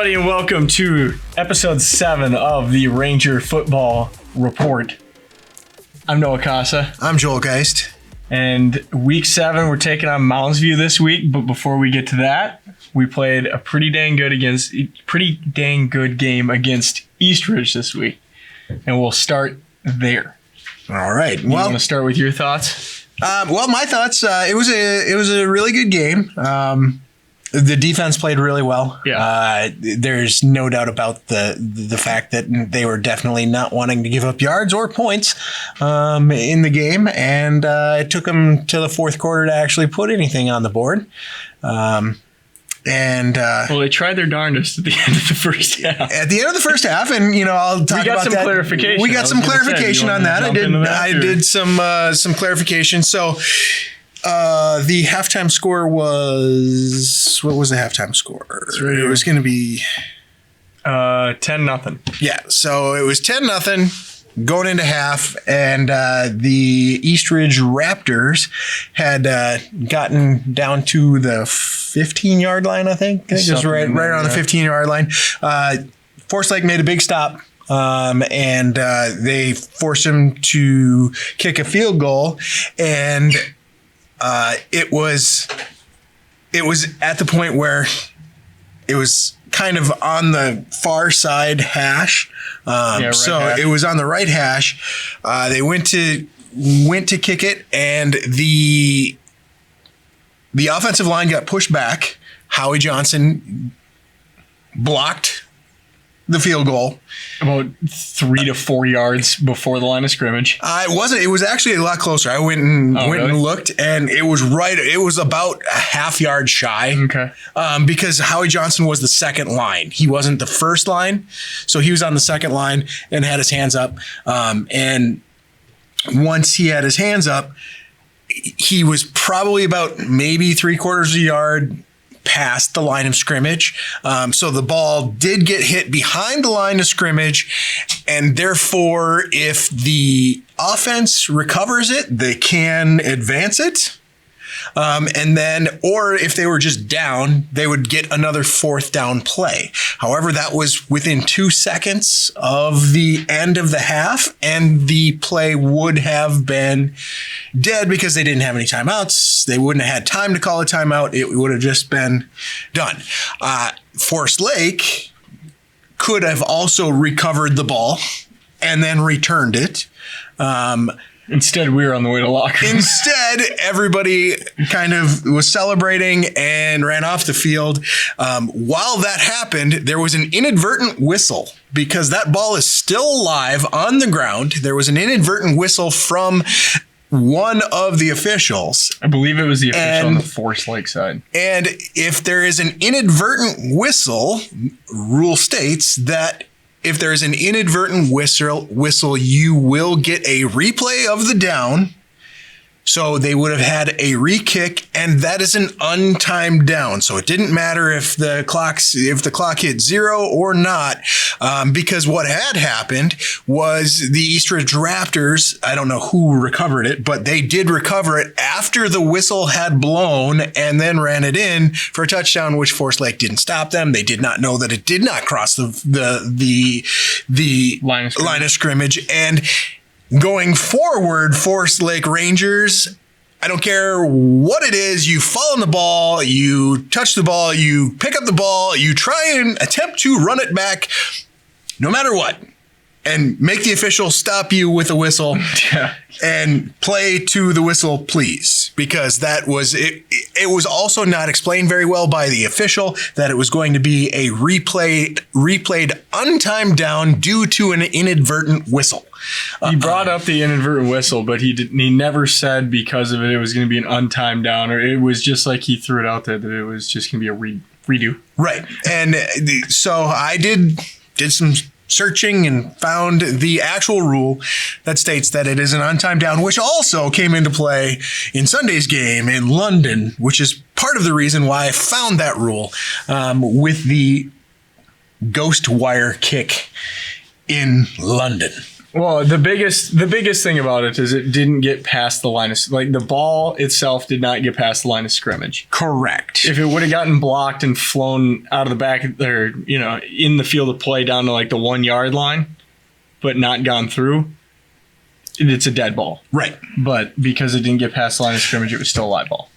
everybody, and welcome to episode 7 of the Ranger Football Report. I'm Noah Casa. I'm Joel Geist. And week 7, we're taking on Mounds this week. But before we get to that, we played a pretty dang good game against Eastridge this week. And we'll start there. All right. You want to start with your thoughts? My thoughts. It was a really good game. The defense played really well. Yeah. There's no doubt about the fact that they were definitely not wanting to give up yards or points in the game, and it took them to the fourth quarter to actually put anything on the board. Well, they tried their darndest at the end of the first half. At the end of the first half, and I'll talk about that. We got some clarification. We got some clarification on that. I did some clarification. So. The halftime score was, what was the halftime score? It was going to be 10-0. Yeah, so it was 10-0 going into half, and the Eastridge Raptors had gotten down to the 15-yard line, I think. Just right on the 15-yard line. Forest Lake made a big stop. And they forced him to kick a field goal, and it was at the point where it was kind of on the far side hash. Hash. It was on the right hash. They went to kick it, and the offensive line got pushed back. Howie Johnson blocked the field goal about 3 to 4 yards before the line of scrimmage. It wasn't. It was actually a lot closer. I went and looked, and it was right. It was about a half yard shy. Okay. Because Howie Johnson was the second line. He wasn't the first line, so he was on the second line and had his hands up. And once he had his hands up, he was probably about maybe 3/4 of a yard past the line of scrimmage. So the ball did get hit behind the line of scrimmage, and therefore if the offense recovers it, they can advance it. And then, or if they were just down, they would get another fourth down play. However, that was within 2 seconds of the end of the half, and the play would have been dead because they didn't have any timeouts. They wouldn't have had time to call a timeout. It would have just been done. Forest Lake could have also recovered the ball and then returned it. Instead, we were on the way to locker room. Instead, everybody kind of was celebrating and ran off the field. While that happened, there was an inadvertent whistle because that ball is still alive on the ground. There was an inadvertent whistle from one of the officials. I believe it was the official on the Forest Lake side. And if there is an inadvertent whistle, rule states that if there's an inadvertent whistle, you will get a replay of the down. So they would have had a re-kick, and that is an untimed down. So it didn't matter if the clock hit 0 or not, because what had happened was the Eastridge Raptors, I don't know who recovered it, but they did recover it after the whistle had blown and then ran it in for a touchdown, which Forest Lake didn't stop them. They did not know that it did not cross the line of scrimmage. And going forward, Forest Lake Rangers, I don't care what it is, you fall on the ball, you touch the ball, you pick up the ball, you try and attempt to run it back, no matter what, and make the official stop you with a whistle and play to the whistle, please. Because that was it. It was also not explained very well by the official that it was going to be a replayed untimed down due to an inadvertent whistle. He brought up the inadvertent whistle, but he never said because of it was going to be an untimed down, or it was just like he threw it out there that it was just going to be a redo. Right. And so I did some searching and found the actual rule that states that it is an untimed down, which also came into play in Sunday's game in London, which is part of the reason why I found that rule with the ghost wire kick in London. Well, the biggest thing about it is it didn't get past the line of, like, the ball itself did not get past the line of scrimmage. Correct. If it would have gotten blocked and flown out of the back there, in the field of play down to like the 1 yard line, but not gone through, it's a dead ball. Right. But because it didn't get past the line of scrimmage, it was still a live ball.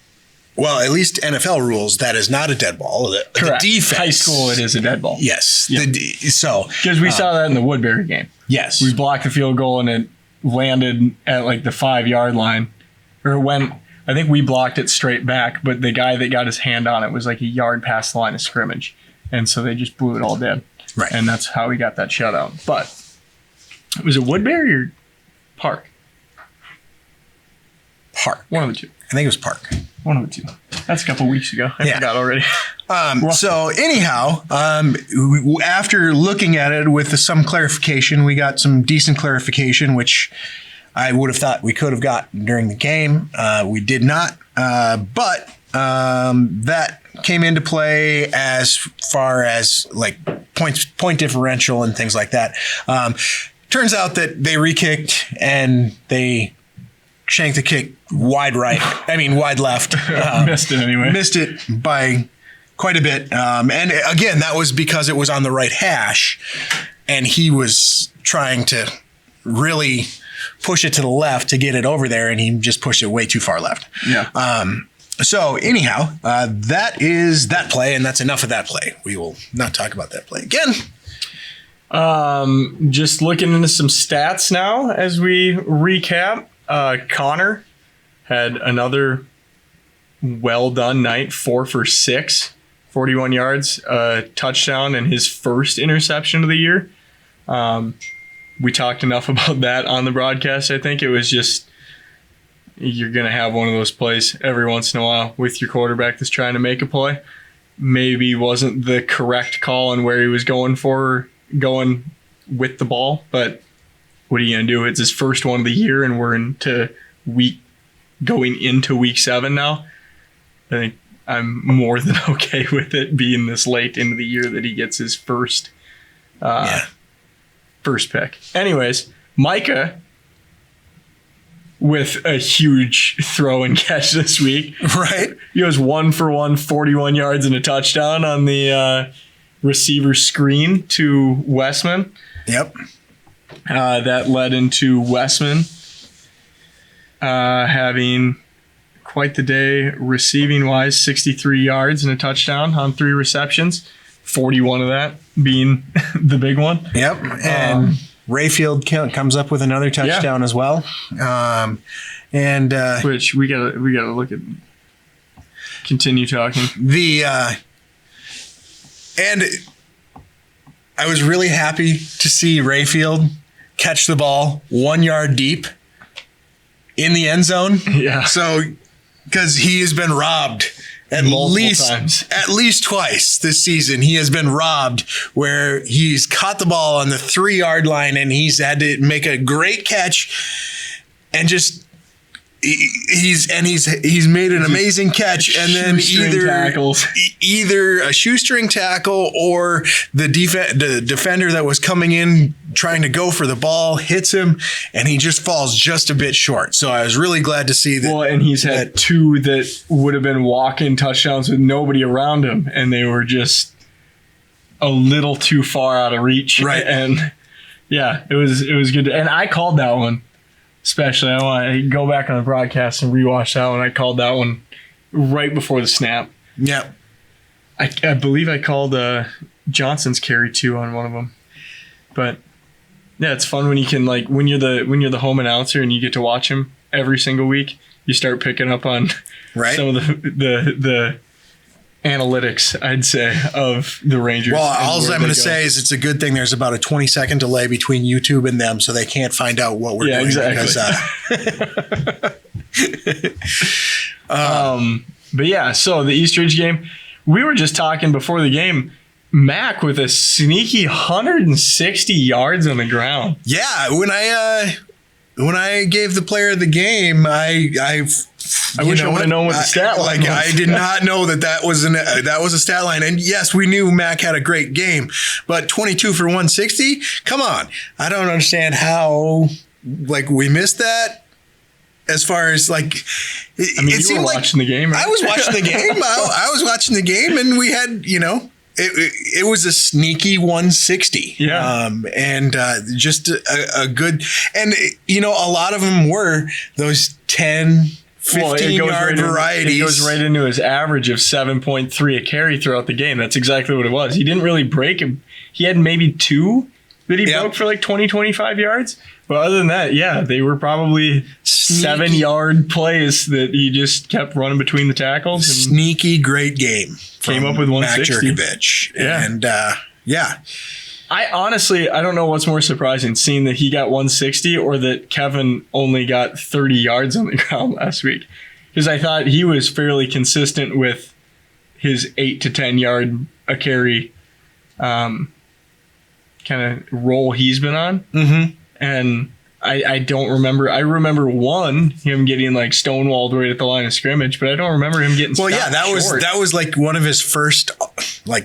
Well, at least NFL rules, that is not a dead ball. Correct. The defense. High school, it is a dead ball. Yes. Yep. Because we saw that in the Woodbury game. Yes. We blocked the field goal and it landed at like the 5 yard line. Or I think we blocked it straight back, but the guy that got his hand on it was like a yard past the line of scrimmage. And so they just blew it all dead. Right. And that's how we got that shutout. But was it Woodbury or Park? Park. One of the two. I think it was Park. One of the two. That's a couple weeks ago. I forgot already. So anyhow, after looking at it with some clarification, we got some decent clarification, which I would have thought we could have gotten during the game. We did not, but that came into play as far as like point differential and things like that. Turns out that they re-kicked and they shanked the kick wide left. Missed it anyway. Missed it by quite a bit. And again, that was because it was on the right hash and he was trying to really push it to the left to get it over there and he just pushed it way too far left. Yeah. So anyhow, that is that play and that's enough of that play. We will not talk about that play again. Just looking into some stats now as we recap. Connor had another well done night, 4 for 6, 41 yards, touchdown, and his first interception of the year. We talked enough about that on the broadcast. I think it was just, you're going to have one of those plays every once in a while with your quarterback that's trying to make a play. Maybe wasn't the correct call on where he was going with the ball, but what are you going to do? It's his first one of the year, and we're going into week 7 now. I think I'm more than okay with it being this late into the year that he gets his first pick. Anyways, Micah with a huge throw and catch this week. Right. He was 1 for 1, 41 yards and a touchdown on the receiver screen to Westman. Yep. That led into Westman having quite the day receiving-wise, 63 yards and a touchdown on 3 receptions, 41 of that being the big one. Yep, and Rayfield comes up with another touchdown as well. Which we gotta look at. Continue talking. And I was really happy to see Rayfield catch the ball 1 yard deep in the end zone. Yeah. So, because he has been robbed at least twice this season. He has been robbed where he's caught the ball on the 3 yard line and he's had to make a great catch and just he's made an amazing catch and then either a shoestring tackle or the defender that was coming in trying to go for the ball hits him and he just falls just a bit short. So I was really glad to see that. Well, and he's had 2 that would have been walk-in touchdowns with nobody around him and they were just a little too far out of reach. Right. And yeah, it was good. And I called that one. Especially, I want to go back on the broadcast and rewatch that one. I called that one right before the snap. Yeah. I believe I called Johnson's carry too on one of them. But yeah, it's fun when you can when you're the home announcer and you get to watch him every single week. You start picking up on some of the analytics, I'd say, of the Rangers. Well, all I'm going to say is it's a good thing there's about a 20-second delay between YouTube and them so they can't find out what we're doing. Exactly. But yeah, so the Eastridge game, we were just talking before the game, Mac with a sneaky 160 yards on the ground. Yeah, when I gave the player of the game, I I wish I would have known what the stat line was. I did not know that was a stat line. And yes, we knew Mac had a great game, but 22 for 160. Come on, I don't understand how we missed that. As far as I mean, you were watching the game. Right? I was watching the game. I was watching the game, and we had it was a sneaky 160. Yeah. And just a good, and a lot of them were those 10, 15-yard varieties. It goes right into his average of 7.3 a carry throughout the game. That's exactly what it was. He didn't really break him. He had maybe 2 that he broke for 20, 25 yards. But other than that, yeah, they were probably 7-yard plays that he just kept running between the tackles. And sneaky great game. Came up with 160. Mac Jurkovich. Yeah. And I honestly don't know what's more surprising, seeing that he got 160 or that Kevin only got 30 yards on the ground last week. Because I thought he was fairly consistent with his 8 to 10 yard a carry kind of role he's been on. Mm-hmm. And I don't remember. I remember him getting stonewalled right at the line of scrimmage, but I don't remember him getting. Well, yeah, that was one of his first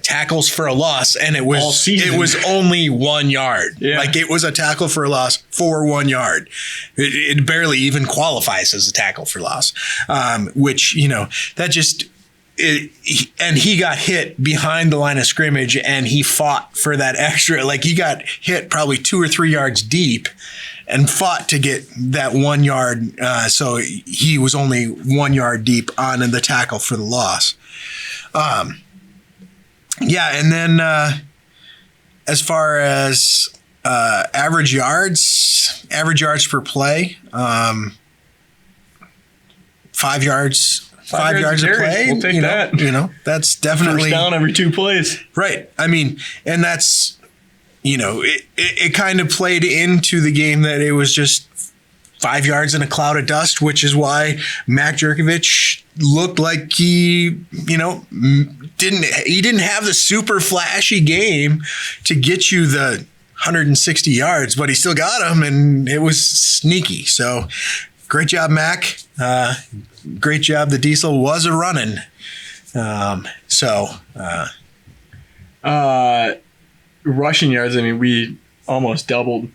tackles for a loss, and it was all season. It was only 1 yard. Yeah. It was a tackle for a loss for 1 yard. It barely even qualifies as a tackle for loss, which that just. And he got hit behind the line of scrimmage, and he fought for that extra. He got hit probably 2 or 3 yards deep, and fought to get that 1 yard. So he was only 1 yard deep on the tackle for the loss. And then as far as average yards per play, 5 yards. 5 yards of play. We'll take that. That's definitely first down every 2 plays. Right. I mean, and that's, it kind of played into the game that it was just 5 yards in a cloud of dust, which is why Mac Jurkovich looked like he didn't have the super flashy game to get you the 160 yards, but he still got them, and it was sneaky. So great job, Mac. Great job. The diesel was a running. Rushing yards. I mean, we almost doubled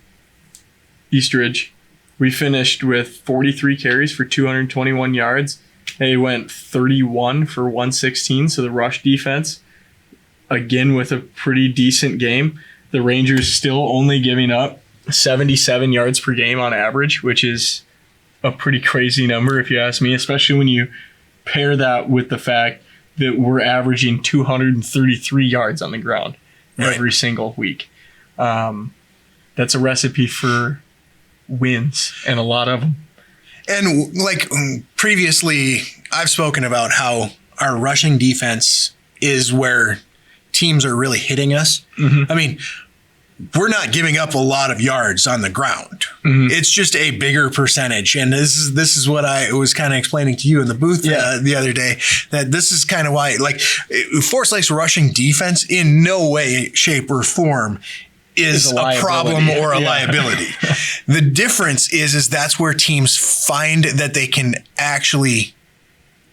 Eastridge. We finished with 43 carries for 221 yards. They went 31 for 116. So the rush defense, again, with a pretty decent game. The Rangers still only giving up 77 yards per game on average, which is a pretty crazy number if you ask me, especially when you pair that with the fact that we're averaging 233 yards on the ground every single week. That's a recipe for wins, and a lot of them. And previously, I've spoken about how our rushing defense is where teams are really hitting us. Mm-hmm. I mean, we're not giving up a lot of yards on the ground. Mm-hmm. It's just a bigger percentage. And this is what I was kind of explaining to you in the booth the other day, that this is kind of why, Forest Lake's rushing defense in no way, shape, or form is a problem or a liability. The difference is that's where teams find that they can actually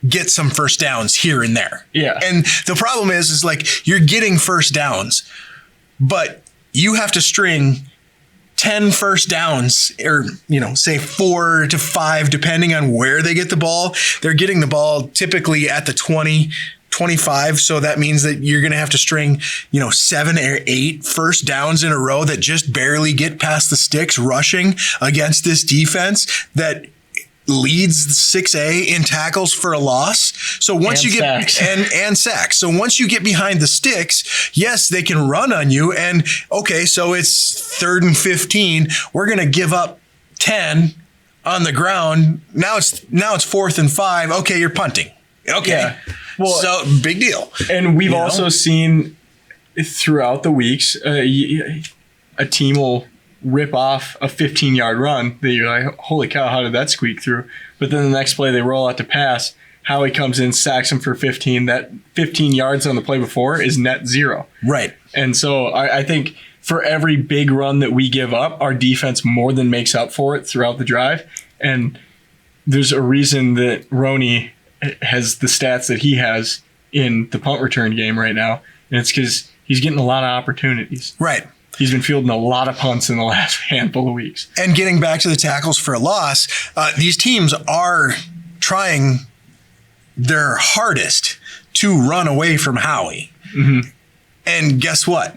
get some first downs here and there. Yeah. And the problem is you're getting first downs, but you have to string 10 first downs, or, say 4 to 5, depending on where they get the ball. They're getting the ball typically at the 20, 25. So that means that you're going to have to string, 7 or 8 first downs in a row that just barely get past the sticks rushing against this defense that leads 6A in tackles for a loss. So once you get and sacks. So once you get behind the sticks, yes, they can run on you. And okay, so it's 3rd and 15. We're going to give up 10 on the ground. Now it's 4th and 5. Okay, you're punting. Okay. Yeah. Well, so big deal. And we've also seen throughout the weeks, a team will rip off a 15-yard run that you're like, holy cow, how did that squeak through? But then the next play they roll out to pass. Howie comes in, sacks him for 15. That 15 yards on the play before is net 0. Right. And so I think for every big run that we give up, our defense more than makes up for it throughout the drive. And there's a reason that Roney has the stats that he has in the punt return game right now, and it's because he's getting a lot of opportunities. Right. He's been fielding a lot of punts in the last handful of weeks. And getting back to the tackles for a loss, these teams are trying their hardest to run away from Howie. Mm-hmm. And guess what?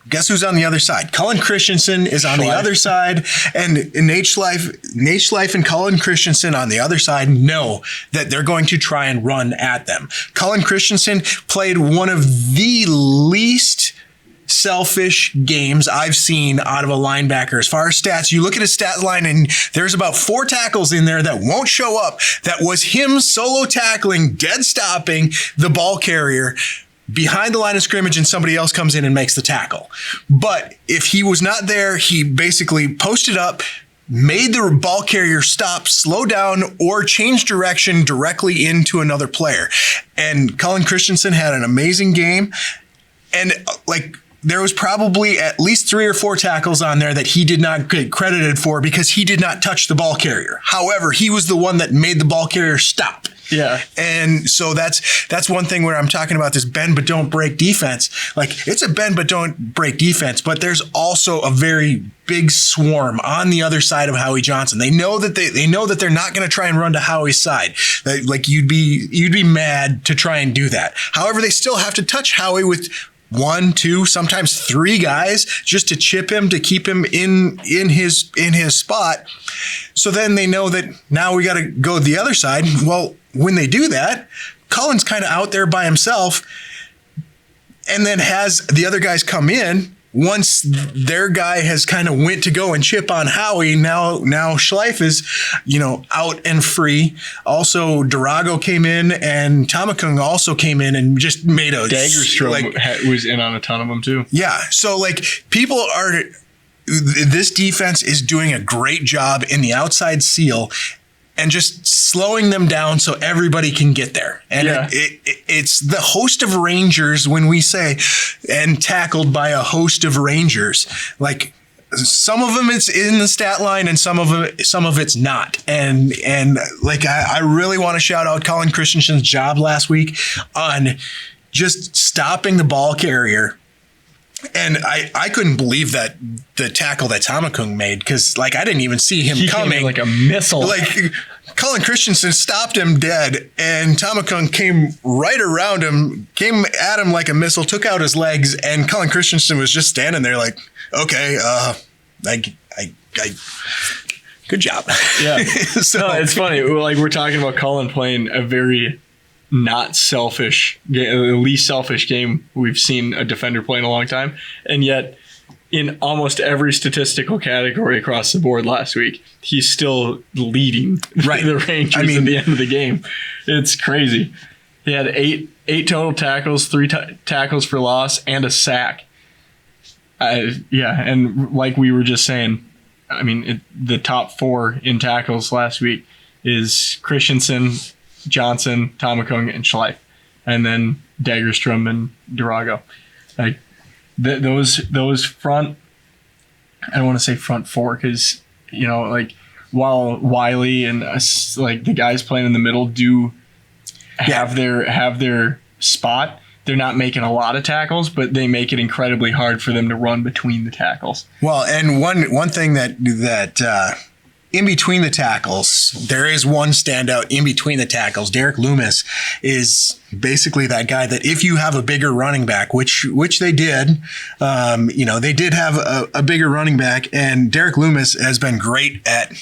Guess who's on the other side? Cullen Christensen is on the other side, and Nate Schleif and Cullen Christensen on the other side know that they're going to try and run at them. Cullen Christensen played one of the least selfish games I've seen out of a linebacker. As far as stats, you look at his stat line and there's about 4 tackles in there that won't show up. That was him solo tackling, dead stopping the ball carrier behind the line of scrimmage, and somebody else comes in and makes the tackle. But if he was not there, he basically posted up, made the ball carrier stop, slow down, or change direction directly into another player. And Cullen Christensen had an amazing game. And there was probably at least 3 or 4 tackles on there that he did not get credited for because he did not touch the ball carrier. However, he was the one that made the ball carrier stop. Yeah. And so that's one thing where I'm talking about this bend but don't break defense. Like, it's a bend but don't break defense, but there's also a very big swarm on the other side of Howie Johnson. They know that they're not going to try and run to Howie's side. Like, you'd be mad to try and do that. However, they still have to touch Howie with 1, 2, sometimes 3 guys just to chip him, to keep him in his spot. So then they know that now we got to go the other side. Well, when they do that, Cullen's kind of out there by himself, and then has the other guys come in. Once their guy has kind of went to go and chip on Howie, now Schleif is, out and free. Also, Durago came in, and Tamakung also came in and just made a Dagerstrom was in on a ton of them too. Yeah, so this defense is doing a great job in the outside seal and just slowing them down so everybody can get there. And it's the host of Rangers when we say, and tackled by a host of Rangers. Like, some of them it's in the stat line and some of it's not. And I really want to shout out Cullen Christensen's job last week on just stopping the ball carrier. And I couldn't believe that the tackle that Tamakung made, because I didn't even see him coming. Came in like a missile. Cullen Christensen stopped him dead, and Tamakung came right around him, came at him like a missile, took out his legs, and Cullen Christensen was just standing there like, okay, good job. Yeah. No, it's funny. We're talking about Cullen playing a very not selfish, the least selfish game we've seen a defender play in a long time. And yet, in almost every statistical category across the board last week, he's still leading the Rangers at the end of the game. It's crazy. He had eight total tackles, 3 tackles for loss, and a sack. And like we were just saying, I mean, the top 4 in tackles last week is Christensen, Johnson, Tamakung, and Schleif, and then Dagerstrom and Durago. Those front, I don't want to say front 4 because while Wiley and the guys playing in the middle do have their spot, they're not making a lot of tackles, but they make it incredibly hard for them to run between the tackles. Well, and one thing that in between the tackles, there is one standout in between the tackles. Derek Loomis is basically that guy that if you have a bigger running back, which they did, they did have a bigger running back, and Derek Loomis has been great at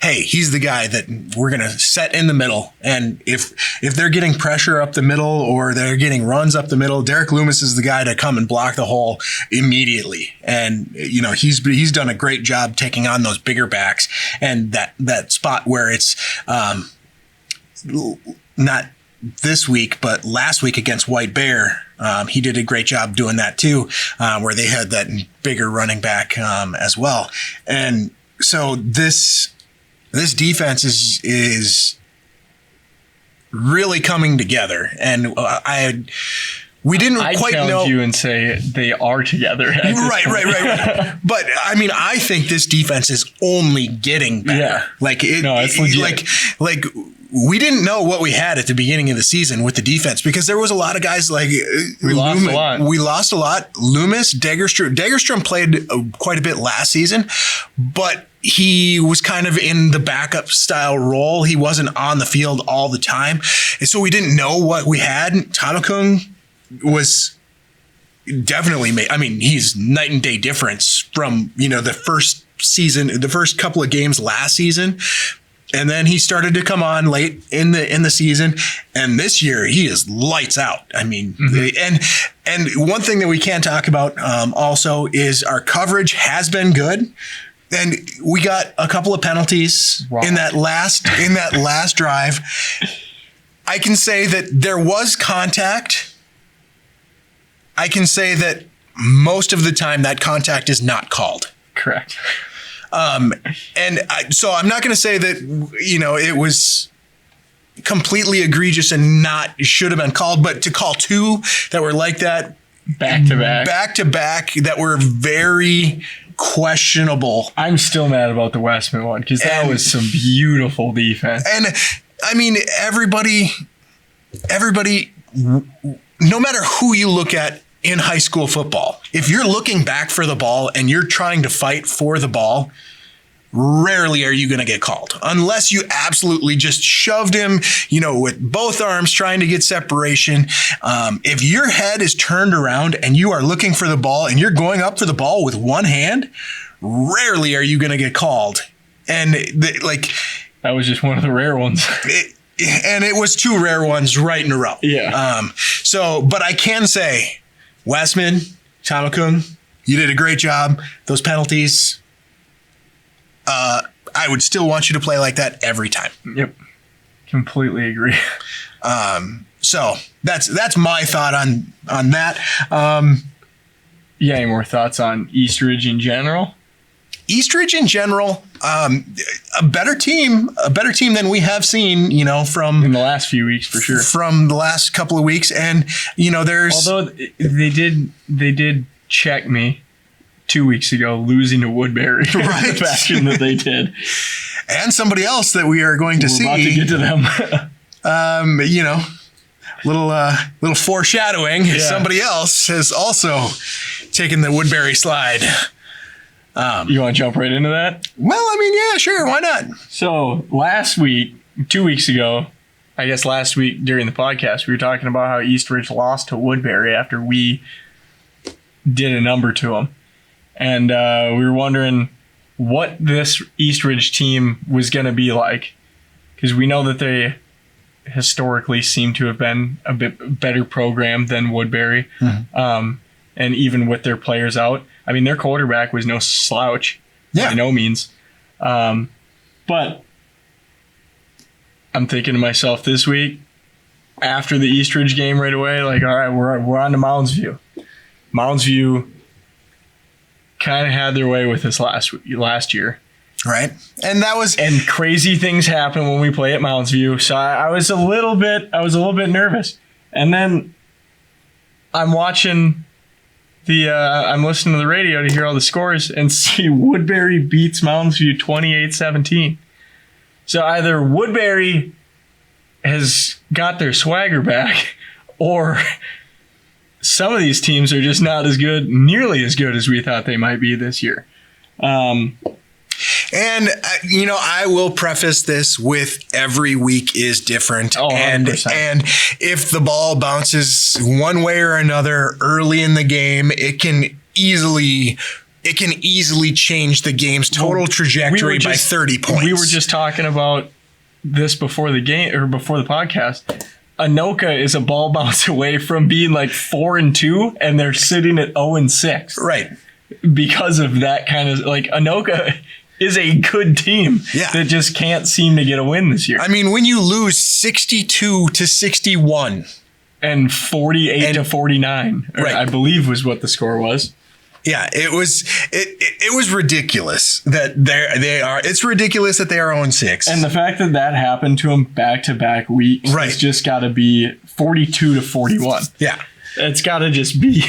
hey, he's the guy that we're going to set in the middle. And if they're getting pressure up the middle or they're getting runs up the middle, Derek Loomis is the guy to come and block the hole immediately. And, he's done a great job taking on those bigger backs, and that spot where it's not this week, but last week against White Bear, he did a great job doing that too, where they had that bigger running back as well. And so this defense is really coming together. And we didn't I'd quite challenge know. you and say they are together. Right. But I mean, I think this defense is only getting better. Yeah. It's legit. like we didn't know what we had at the beginning of the season with the defense because there was a lot of guys like we lost a lot. We lost a lot. Loomis, Degerstrom played quite a bit last season, but he was kind of in the backup style role. He wasn't on the field all the time. And so we didn't know what we had. Tamakung was definitely he's night and day difference from, the first season, the first couple of games last season. And then he started to come on late in the season. And this year he is lights out. I mean, and one thing that we can't talk about also is our coverage has been good. And we got a couple of penalties in that last drive. I can say that there was contact. I can say that most of the time that contact is not called. Correct. So I'm not going to say that, it was completely egregious and should have been called, but to call two that were like that back to back that were very questionable. I'm still mad about the Westman one because that was some beautiful defense. And I mean, everybody, no matter who you look at in high school football, if you're looking back for the ball and you're trying to fight for the ball, rarely are you going to get called unless you absolutely just shoved him, with both arms trying to get separation. If your head is turned around and you are looking for the ball and you're going up for the ball with one hand, rarely are you going to get called. And that was just one of the rare ones. And it was two rare ones right in a row. Yeah. But I can say, Westman, Tamakung, you did a great job. Those penalties, I would still want you to play like that every time. Yep. Completely agree. So that's my thought on that. Any more thoughts on Eastridge in general? Eastridge in general, a better team than we have seen, from in the last few weeks for sure. From the last couple of weeks, and although they did check me 2 weeks ago, losing to Woodbury, right? The fashion that they did, and somebody else that we are going to see. We're about to get to them. Little foreshadowing. Yeah. Somebody else has also taken the Woodbury slide. You want to jump right into that? Well, yeah, sure. Why not? So last week, 2 weeks ago, I guess last week during the podcast, we were talking about how Eastridge lost to Woodbury after we did a number to them. And we were wondering what this Eastridge team was going to be like. Because we know that they historically seem to have been a bit better program than Woodbury. Mm-hmm. And even with their players out. Their quarterback was no slouch by no means. But I'm thinking to myself this week, after the Eastridge game right away, all right, we're on to Mounds View. Mounds View kind of had their way with us last year. Right. And crazy things happen when we play at Mounds View. So I was a little bit nervous. And then I'm listening to the radio to hear all the scores and see Woodbury beats Mounds View 28-17. So either Woodbury has got their swagger back, or some of these teams are just not nearly as good as we thought they might be this year. And, I will preface this with every week is different. Oh, 100%. And if the ball bounces one way or another early in the game, it can easily change the game's total trajectory by 30 points. We were just talking about this before the game or before the podcast. Anoka is a ball bounce away from being 4-2, and they're sitting at 0-6. Right. Because of that kind of Anoka is a good team that just can't seem to get a win this year. When you lose 62-61 and 48-49, right. I believe was what the score was. Yeah, it was ridiculous that they are. It's ridiculous that they are 0-6. And the fact that happened to them back-to-back weeks has just got to be 42-41. Yeah. It's got to just be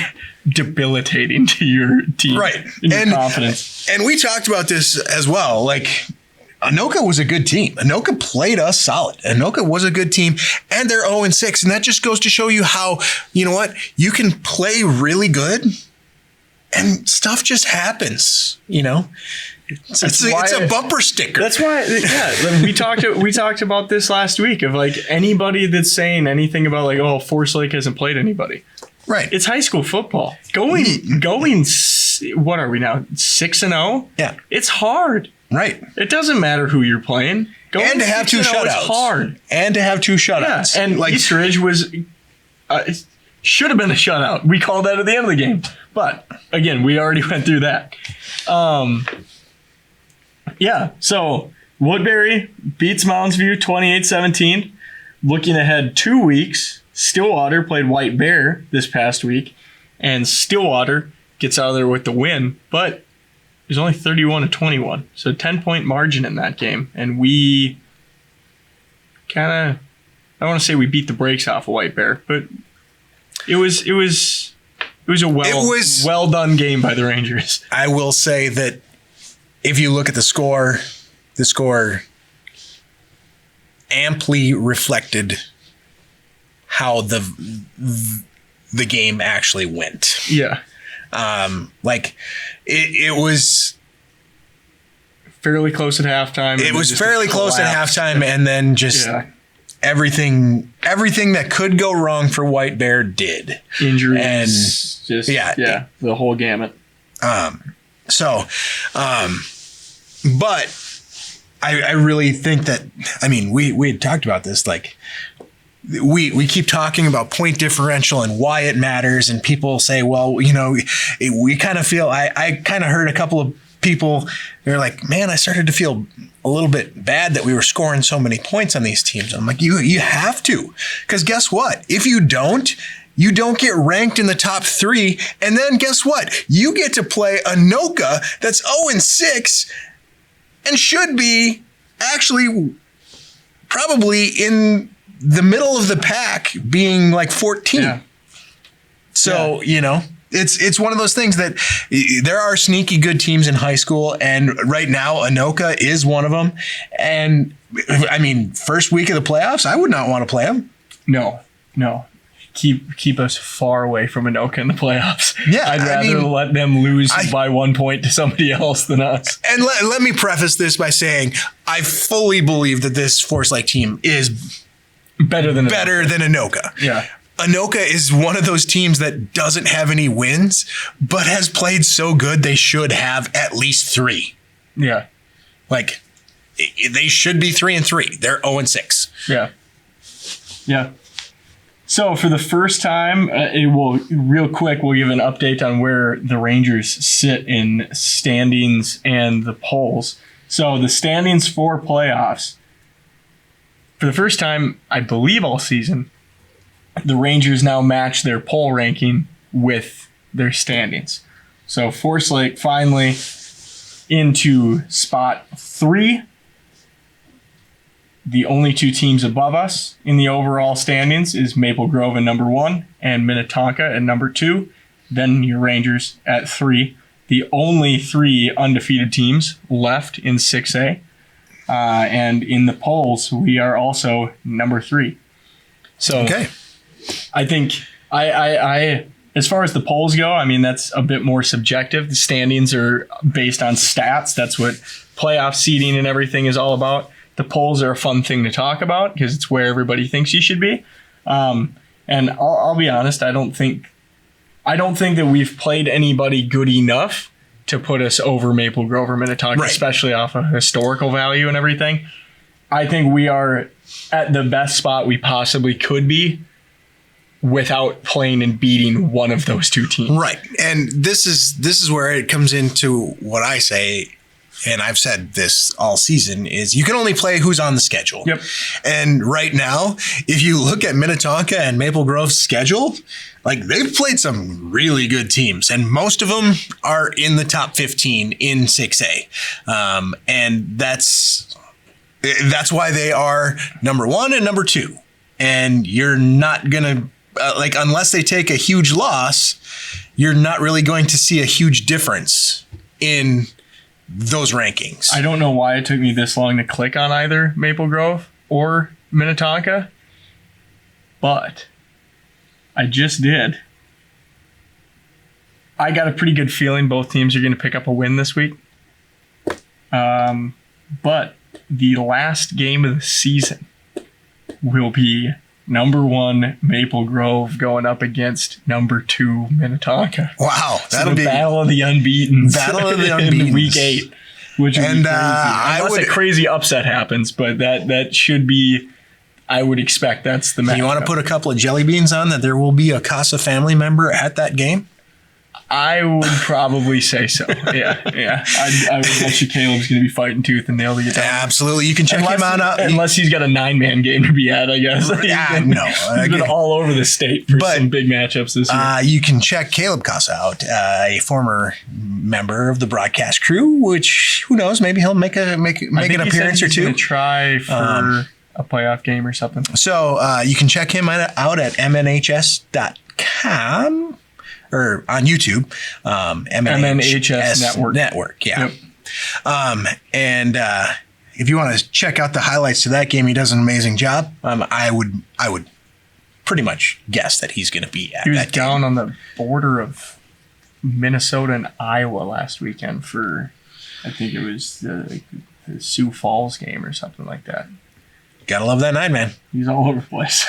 debilitating to your team. Right. And your confidence. And we talked about this as well. Like, Anoka was a good team. Anoka played us solid. Anoka was a good team, and they're 0-6. And that just goes to show you how, you know what, you can play really good and stuff just happens, you know? It's a bumper sticker. That's why, yeah. We talked about this last week of like anybody that's saying anything about like, oh, Forest Lake hasn't played anybody. Right. It's high school football. Going. What are we now? 6-0. Yeah. It's hard. Right. It doesn't matter who you're playing. And to have 2 shutouts. It's hard. And to have 2 shutouts. Yeah. And like East Ridge was should have been a shutout. We called that at the end of the game. But again, we already went through that. Yeah, so Woodbury beats Mounds View 28-17. Looking ahead 2 weeks, Stillwater played White Bear this past week, and Stillwater gets out of there with the win, but it was only 31-21, so 10-point margin in that game, and we kind of, I don't want to say we beat the brakes off of White Bear, but it was a well done game by the Rangers. I will say that if you look at the score amply reflected how the game actually went. Yeah. Like it was fairly close at halftime. It was fairly close at halftime, and then just everything that could go wrong for White Bear did. Injuries and just the whole gamut. But I really think that, I mean, we had talked about this, like we keep talking about point differential and why it matters, and people say, well, you know, we kind of feel, I kind of heard a couple of people, they're like, man, I started to feel a little bit bad that we were scoring so many points on these teams. I'm like, you have to, because guess what? If you don't get ranked in the top 3. And then guess what? You get to play Anoka that's 0-6 and should be actually probably in the middle of the pack, being like 14. Yeah. So, you know, it's one of those things that there are sneaky good teams in high school. And right now, Anoka is one of them. And I mean, first week of the playoffs, I would not want to play them. No. Keep us far away from Anoka in the playoffs. Yeah, I'd rather let them lose by 1 point to somebody else than us. And let me preface this by saying I fully believe that this Forest Lake team is better than Anoka. Yeah. Anoka is one of those teams that doesn't have any wins, but has played so good they should have at least 3. Yeah. Like, they should be 3-3. They're 0-6. Yeah. Yeah. So for the first time, real quick, we'll give an update on where the Rangers sit in standings and the polls. So the standings for playoffs, for the first time, I believe all season, the Rangers now match their poll ranking with their standings. So Forest Lake finally into spot 3. The only 2 teams above us in the overall standings is Maple Grove at number 1 and Minnetonka at number 2. Then your Rangers at 3. The only 3 undefeated teams left in 6A. And in the polls, we are also number 3. So okay. I think I as far as the polls go, I mean, that's a bit more subjective. The standings are based on stats. That's what playoff seeding and everything is all about. The polls are a fun thing to talk about because it's where everybody thinks you should be. And I'll be honest, I don't think that we've played anybody good enough to put us over Maple Grove or Minnetonka, right, especially off of historical value and everything. I think we are at the best spot we possibly could be without playing and beating one of those 2 teams. Right. And this is where it comes into what I say, and I've said this all season, is you can only play who's on the schedule. Yep. And right now, if you look at Minnetonka and Maple Grove's schedule, like, they've played some really good teams, and most of them are in the top 15 in 6A. And that's why they are number 1 and number 2. And you're not going to, unless they take a huge loss, you're not really going to see a huge difference in those rankings. I don't know why it took me this long to click on either Maple Grove or Minnetonka, but I just did. I got a pretty good feeling both teams are going to pick up a win this week. But the last game of the season will be number 1 Maple Grove going up against number 2 Minnetonka. Wow, that'll be battle of the unbeaten. Battle of the unbeaten in week 8, which would be crazy. Unless a crazy upset happens, but that should be. I would expect that's the match. You want to put a couple of jelly beans on that there will be a Casa family member at that game? I would probably say so. Yeah. I would bet you Caleb's going to be fighting tooth and nail to get down. Absolutely. You can check him out. Unless he's got a 9-man game to be at, I guess. He's been all over the state for some big matchups this year. You can check Caleb Casa out, a former member of the broadcast crew, which, who knows, maybe he'll make an appearance or two. Going to try for a playoff game or something. So you can check him out at mnhs.com. Or on YouTube, MNHS Network, yeah. Yep. And if you want to check out the highlights to that game, he does an amazing job. I would pretty much guess that he's going to be at that game. He was down on the border of Minnesota and Iowa last weekend for, I think it was the Sioux Falls game or something like that. Gotta love that 9-man. He's all over the place.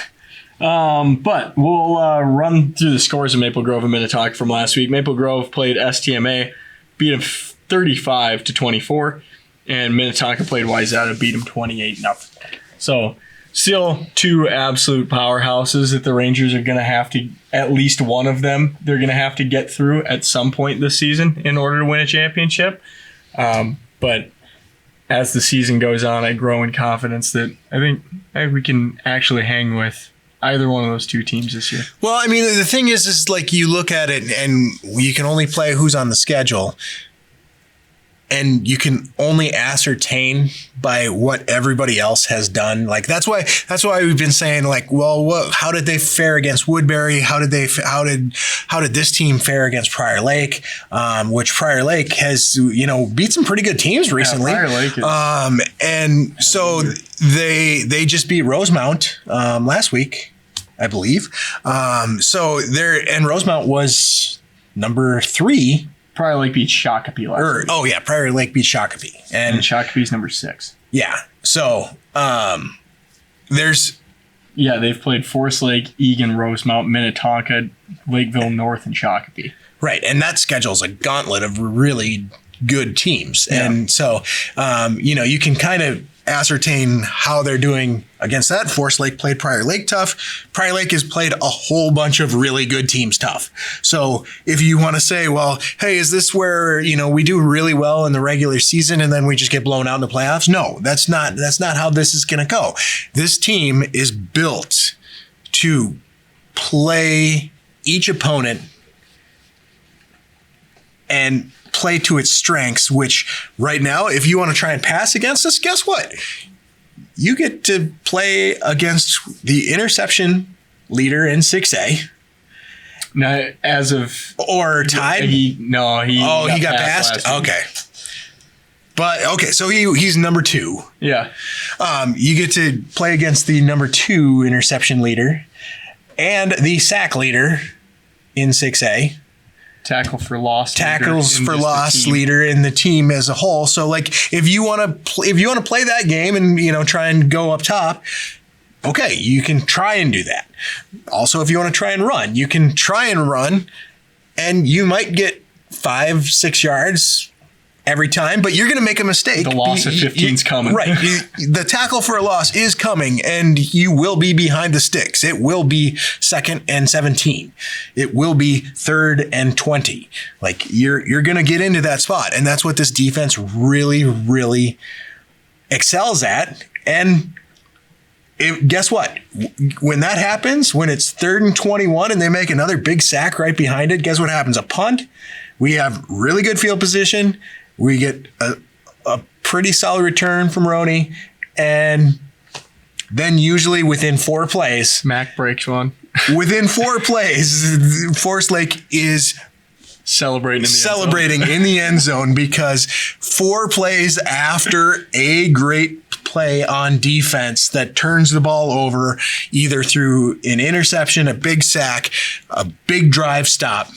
But we'll run through the scores of Maple Grove and Minnetonka from last week. Maple Grove played STMA, beat them 35-24, and Minnetonka played Wayzata, beat them 28-0. So still 2 absolute powerhouses that the Rangers are going to have to, at least one of them, they're going to have to get through at some point this season in order to win a championship. But as the season goes on, I grow in confidence that I think we can actually hang with either one of those 2 teams this year. Well, I mean, the thing is like you look at it and you can only play who's on the schedule, and you can only ascertain by what everybody else has done. Like that's why we've been saying like, well, how did they fare against Woodbury? How did this team fare against Prior Lake? Which Prior Lake has beat some pretty good teams recently. Yeah, Prior Lake is and so they just beat Rosemount last week, I believe. So Rosemount was number 3. Prior Lake beat Shakopee last week. Oh, yeah. Prior Lake beat Shakopee. And Shakopee's number 6. Yeah. So, there's... Yeah, they've played Forest Lake, Egan, Rosemount, Minnetonka, Lakeville North, and Shakopee. Right. And that schedule's a gauntlet of really good teams. Yeah. And so, you can kind of ascertain how they're doing against that. Forest Lake played Prior Lake tough. Prior Lake has played a whole bunch of really good teams tough. So if you want to say, well, hey, is this where, we do really well in the regular season and then we just get blown out in the playoffs? No, that's not how this is going to go. This team is built to play each opponent and play to its strengths, which right now, if you want to try and pass against us, guess what? You get to play against the interception leader in 6A. Now, as of... Or tied? He got passed? Okay. But, okay, so he's number 2. Yeah. You get to play against the number 2 interception leader and the sack leader in 6A. Tackles for loss leader in the team as a whole. So like if you want to play that game and try and go up top, okay, you can try and do that. Also, if you want to try and run, you can try and run, and you might get 5-6 yards every time, but you're going to make a mistake. The loss of 15's coming. Right. The tackle for a loss is coming, and you will be behind the sticks. It will be 2nd and 17. It will be 3rd and 20. Like you're going to get into that spot, and that's what this defense really, really excels at. And guess what? When that happens, when it's 3rd and 21 and they make another big sack right behind it, guess what happens? A punt. We have really good field position. We get a pretty solid return from Roney, and then usually within 4 plays, Mac breaks one. within 4 plays, Forest Lake is Celebrating in the end zone because 4 plays after a great play on defense that turns the ball over either through an interception, a big sack, a big drive stop.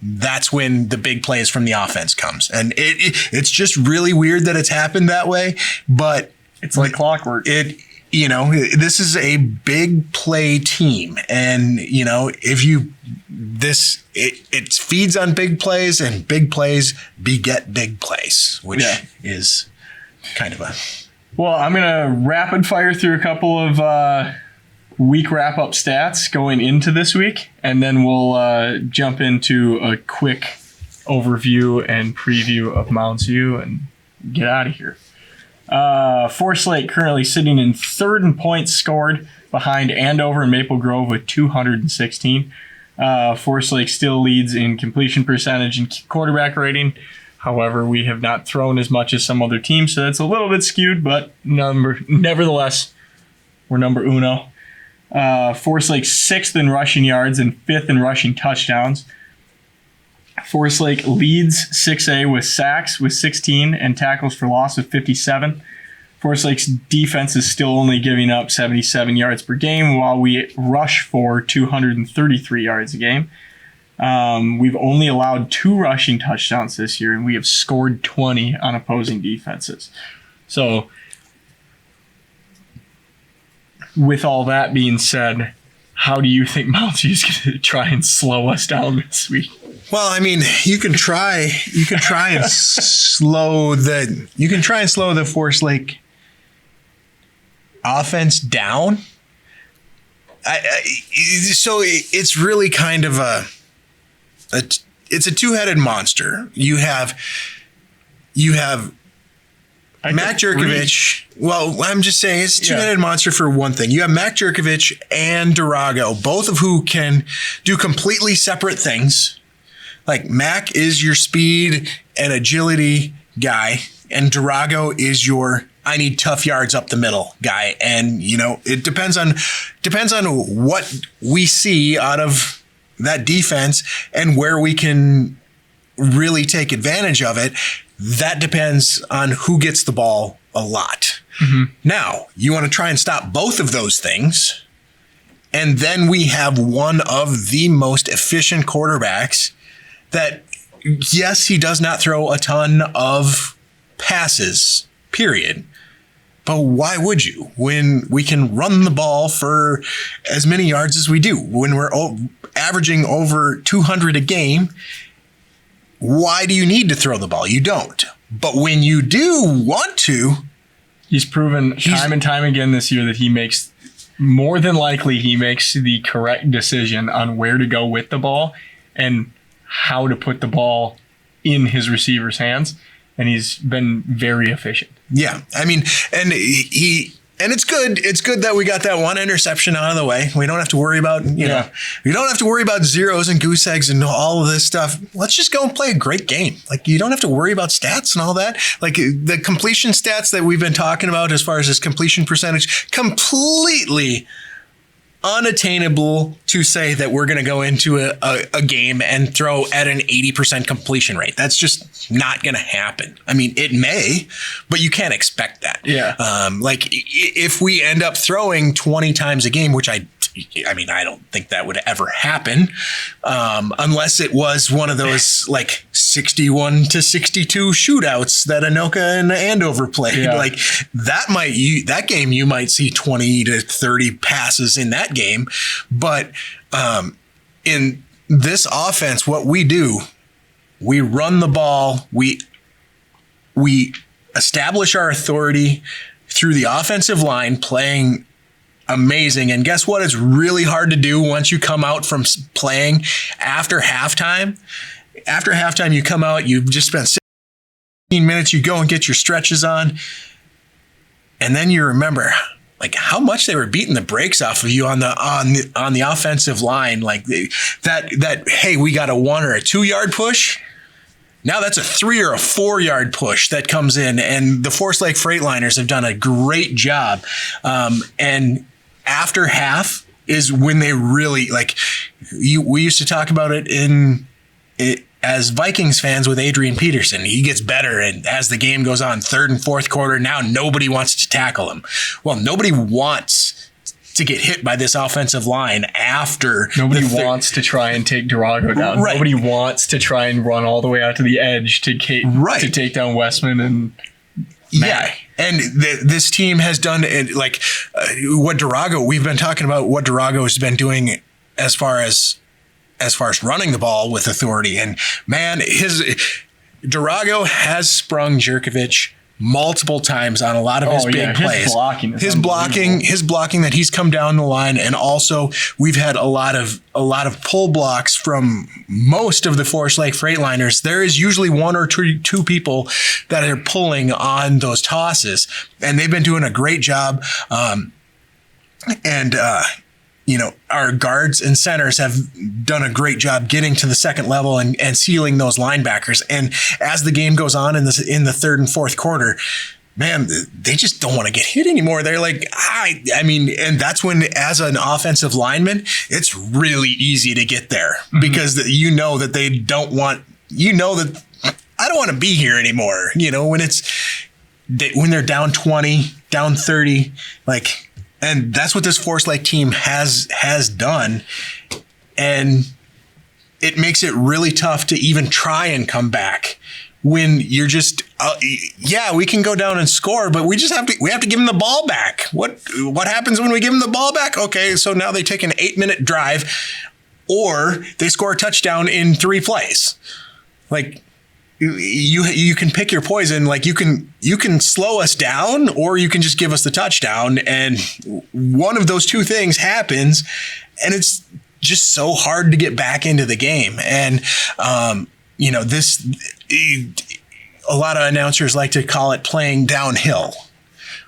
That's when the big plays from the offense comes. And it's just really weird that it's happened that way, but it's like clockwork. This is a big play team, and it feeds on big plays, and big plays beget big plays, which is kind of a. Well, I'm gonna rapid fire through a couple of week wrap up stats going into this week, and then we'll jump into a quick overview and preview of Mounds U and get out of here. Forest Lake currently sitting in 3rd in points scored behind Andover and Maple Grove with 216. Forest Lake still leads in completion percentage and quarterback rating. However, we have not thrown as much as some other teams, so that's a little bit skewed, but nevertheless, we're number uno. Forest Lake 6th in rushing yards and 5th in rushing touchdowns. Forest Lake leads 6A with sacks with 16 and tackles for loss with 57. Forest Lake's defense is still only giving up 77 yards per game while we rush for 233 yards a game. We've only allowed 2 rushing touchdowns this year, and we have scored 20 on opposing defenses. So, with all that being said, how do you think Mounds U is going to try and slow us down this week? Well, I mean, you can try and slow the Forest Lake offense down. So it's really kind of it's a 2-headed monster. You have Mac Jurkovich. Well, I'm just saying it's a 2-headed monster for one thing. You have Mac Jurkovich and Durago, both of who can do completely separate things. Like Mac is your speed and agility guy, and Durago is your I need tough yards up the middle guy. And it depends on what we see out of that defense and where we can really take advantage of it. That depends on who gets the ball a lot. Mm-hmm. Now, you want to try and stop both of those things, and then we have one of the most efficient quarterbacks that, yes, he does not throw a ton of passes, period. But why would you when we can run the ball for as many yards as we do? When we're averaging over 200 a game, why do you need to throw the ball? You don't. But when you do want to... He's proven time and time again this year that he makes the correct decision on where to go with the ball and how to put the ball in his receiver's hands, and he's been very efficient. Yeah, I mean, and it's good. It's good that we got that one interception out of the way. We don't have to worry about, we don't have to worry about zeros and goose eggs and all of this stuff. Let's just go and play a great game. Like, you don't have to worry about stats and all that. Like, the completion stats that we've been talking about as far as his completion percentage, completely unattainable to say that we're going to go into a game and throw at an 80% completion rate. That's just not going to happen. I mean, it may, but you can't expect that. Yeah. Like, if we end up throwing 20 times a game, which I don't think that would ever happen, unless it was one of those like 61-62 shootouts that Anoka and Andover played. Yeah. Like that game, you might see 20 to 30 passes in that game. But in this offense, what we do, we run the ball, we establish our authority through the offensive line, playing amazing. And guess what? It's really hard to do once you come out from playing after halftime. After halftime, you come out, you've just spent 16 minutes, you go and get your stretches on. And then you remember like how much they were beating the brakes off of you on the offensive line. Like that, hey, we got a 1 or a 2 yard push. Now that's a 3 or a 4 yard push that comes in, and the Forest Lake Freightliners have done a great job. And after half is when they really we used to talk about it as Vikings fans with Adrian Peterson. He gets better, and as the game goes on, third and fourth quarter, now nobody wants to tackle him. Well, nobody wants to get hit by this offensive line after. Nobody wants to try and take Durago down. Right. Nobody wants to try and run all the way out to the edge to take down Westman and Mac. Yeah. And this team has done it what Durago, we've been talking about what Durago has been doing as far as running the ball with authority. And man, Durago has sprung Jurkovich multiple times on a lot of his big plays. His blocking that he's come down the line, and also we've had a lot of pull blocks from most of the Forest Lake Freightliners. There is usually one or two people that are pulling on those tosses, and they've been doing a great job. Our guards and centers have done a great job getting to the second level and sealing those linebackers. And as the game goes on in the third and fourth quarter, man, they just don't want to get hit anymore. They're like, and that's when, as an offensive lineman, it's really easy to get there because that they don't want, that I don't want to be here anymore. When they're down 20, down 30, and that's what this Forest Lake team has done. And it makes it really tough to even try and come back when you're just, we can go down and score, but we have to give them the ball back. What happens when we give them the ball back? Okay, so now they take an 8-minute drive, or they score a touchdown in 3 plays. You can pick your poison. You can slow us down, or you can just give us the touchdown. And one of those two things happens, and it's just so hard to get back into the game. And a lot of announcers like to call it playing downhill.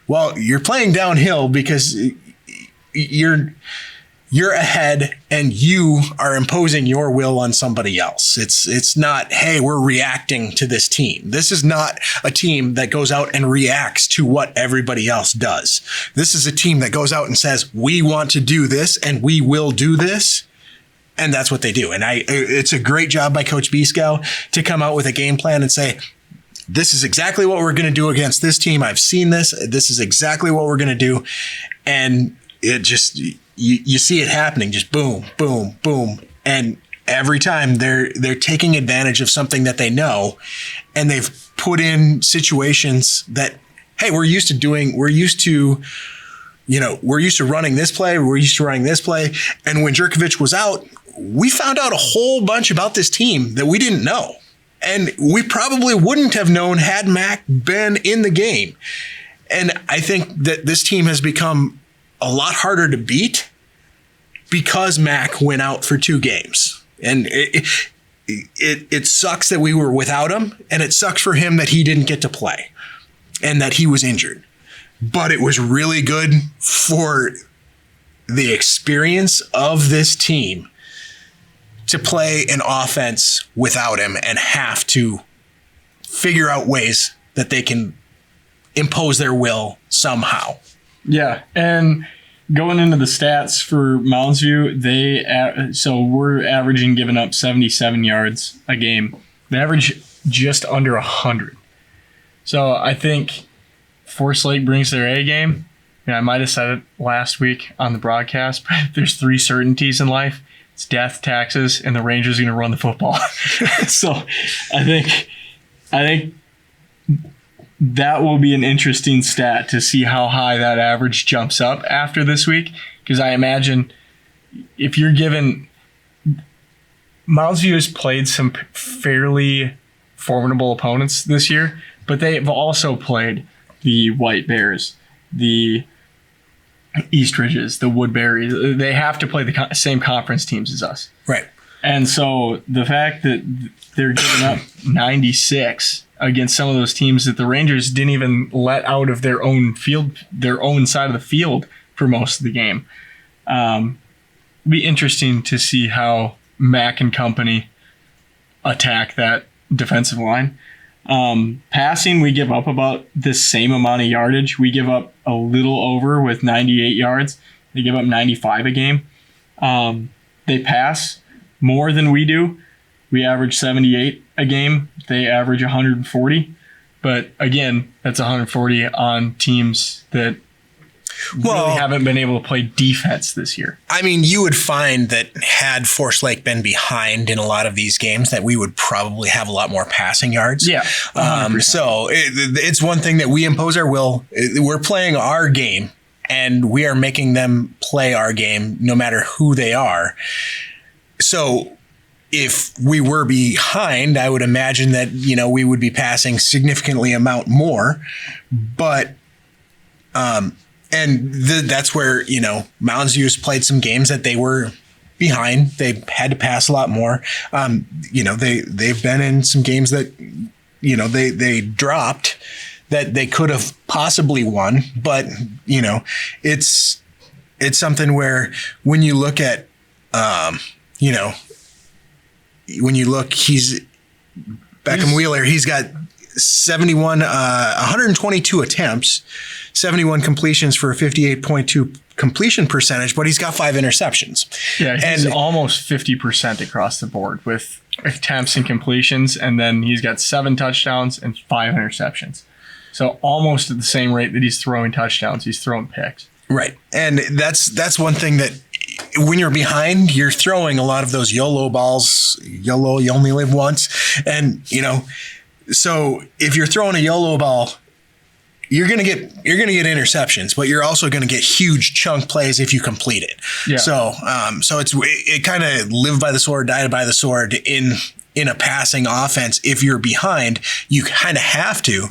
Well, you're playing downhill because you're ahead and you are imposing your will on somebody else. It's not, hey, we're reacting to this team. This is not a team that goes out and reacts to what everybody else does. This is a team that goes out and says, we want to do this and we will do this. And that's what they do. And it's a great job by Coach Biscow to come out with a game plan and say, this is exactly what we're going to do against this team. I've seen this. This is exactly what we're going to do. And it just, you see it happening, just boom, boom, boom. And every time they're taking advantage of something that they know, and they've put in situations that, hey, we're used to running this play. We're used to running this play. And when Jurkovich was out, we found out a whole bunch about this team that we didn't know. And we probably wouldn't have known had Mac been in the game. And I think that this team has become a lot harder to beat because Mac went out for 2 games. And it sucks that we were without him, and it sucks for him that he didn't get to play and that he was injured. But it was really good for the experience of this team to play an offense without him and have to figure out ways that they can impose their will somehow. Yeah, and going into the stats for Mounds View, we're averaging giving up 77 yards a game. They average just under 100. So I think Forest Lake brings their A game. And I might have said it last week on the broadcast, but there's 3 certainties in life. It's death, taxes, and the Rangers are going to run the football. So I think that will be an interesting stat to see how high that average jumps up after this week. Because I imagine if you're given... Mounds View has played some fairly formidable opponents this year, but they've also played the White Bears, the East Ridges, the Woodbury. They have to play the same conference teams as us. Right. And so the fact that they're giving up 96 against some of those teams that the Rangers didn't even let out of their own field, their own side of the field for most of the game. Be interesting to see how Mac and company attack that defensive line. Passing, we give up about the same amount of yardage. We give up a little over with 98 yards. They give up 95 a game. They pass more than we do. We average 78 a game. They average 140. But again, that's 140 on teams that really haven't been able to play defense this year. I mean, you would find that had Forest Lake been behind in a lot of these games, that we would probably have a lot more passing yards. Yeah. So it's one thing that we impose our will. We're playing our game, and we are making them play our game no matter who they are. So if we were behind, I would imagine that, we would be passing significantly amount more. But that's where, Mounds used played some games that they were behind. They had to pass a lot more. They've been in some games that, they dropped that they could have possibly won. But, it's something where when you look at, Beckham Wheeler, he's got 122 attempts, 71 completions for a 58.2 completion percentage, but he's got 5 interceptions. Yeah, he's almost 50% across the board with attempts and completions, and then he's got 7 touchdowns and 5 interceptions. So almost at the same rate that he's throwing touchdowns, he's throwing picks. Right, and that's one thing that when you're behind, you're throwing a lot of those YOLO balls. YOLO, you only live once, and so if you're throwing a YOLO ball, you're gonna get interceptions, but you're also gonna get huge chunk plays if you complete it. Yeah. So it kind of live by the sword, die by the sword in a passing offense. If you're behind, you kind of have to,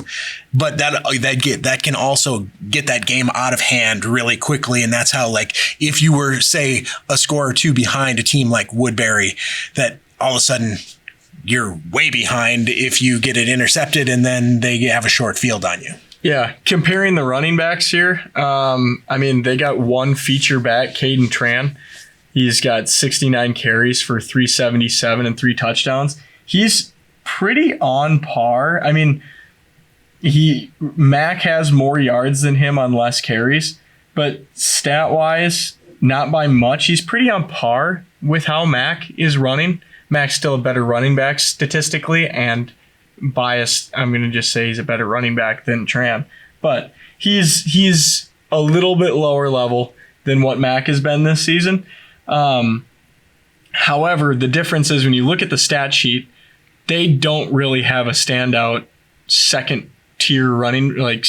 but that can also get that game out of hand really quickly. And that's how, like, if you were, say, a score or two behind a team like Woodbury, that all of a sudden you're way behind if you get it intercepted and then they have a short field on you. Yeah, comparing the running backs here, they got one feature back, Caden Tran. He's got 69 carries for 377 and 3 touchdowns. He's pretty on par. I mean, Mac has more yards than him on less carries, but stat-wise, not by much. He's pretty on par with how Mac is running. Mac's still a better running back statistically, and biased, I'm going to just say he's a better running back than Tran. But he's a little bit lower level than what Mac has been this season. However, the difference is when you look at the stat sheet, they don't really have a standout second tier running, like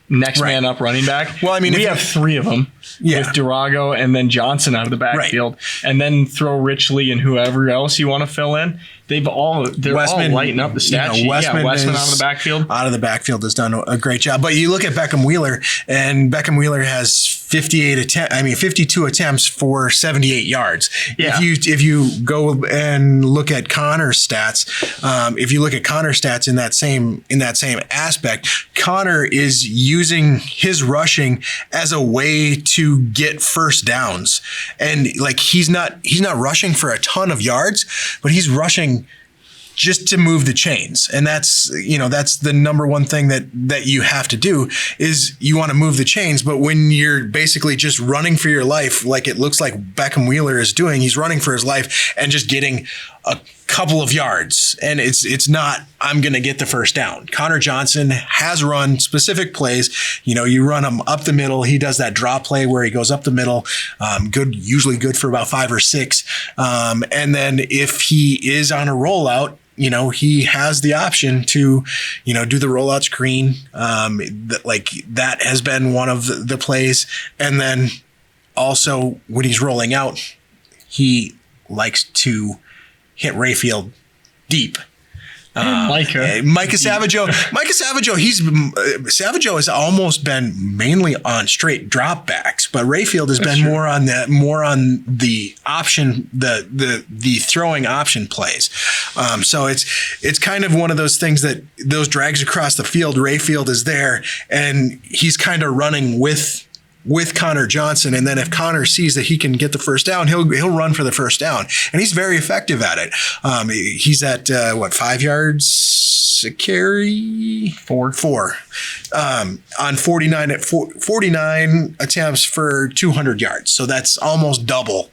next man up running back. Well, I mean, we have 3 of them with Durago and then Johnson out of the backfield, and then throw Richley and whoever else you want to fill in. They're Westman, all lighting up the stat sheet. Westman out of the backfield. Out of the backfield has done a great job. But you look at Beckham Wheeler, and Beckham Wheeler has 52 attempts for 78 yards. Yeah. If you go and look at Connor's stats, in that same aspect, Connor is using his rushing as a way to get first downs, and like he's not rushing for a ton of yards, but he's rushing just to move the chains. And that's the number one thing that you have to do is you want to move the chains. But when you're basically just running for your life, like it looks like Beckham Wheeler is doing, he's running for his life and just getting a couple of yards. And it's not, I'm going to get the first down. Connor Johnson has run specific plays. You run him up the middle. He does that draw play where he goes up the middle. Usually good for about 5 or 6. And then if he is on a rollout, he has the option to, do the rollout screen. That has been one of the plays. And then also when he's rolling out, he likes to hit Rayfield deep. Micah Savageau. Savageau has almost been mainly on straight dropbacks, but Rayfield has been more on the option, the throwing option plays. So it's kind of one of those things that those drags across the field. Rayfield is there, and he's kind of running with with Connor Johnson. And then if Connor sees that he can get the first down, he'll run for the first down. And he's very effective at it. He's at 5 yards a carry? Four. On 49 attempts for 200 yards. So that's almost double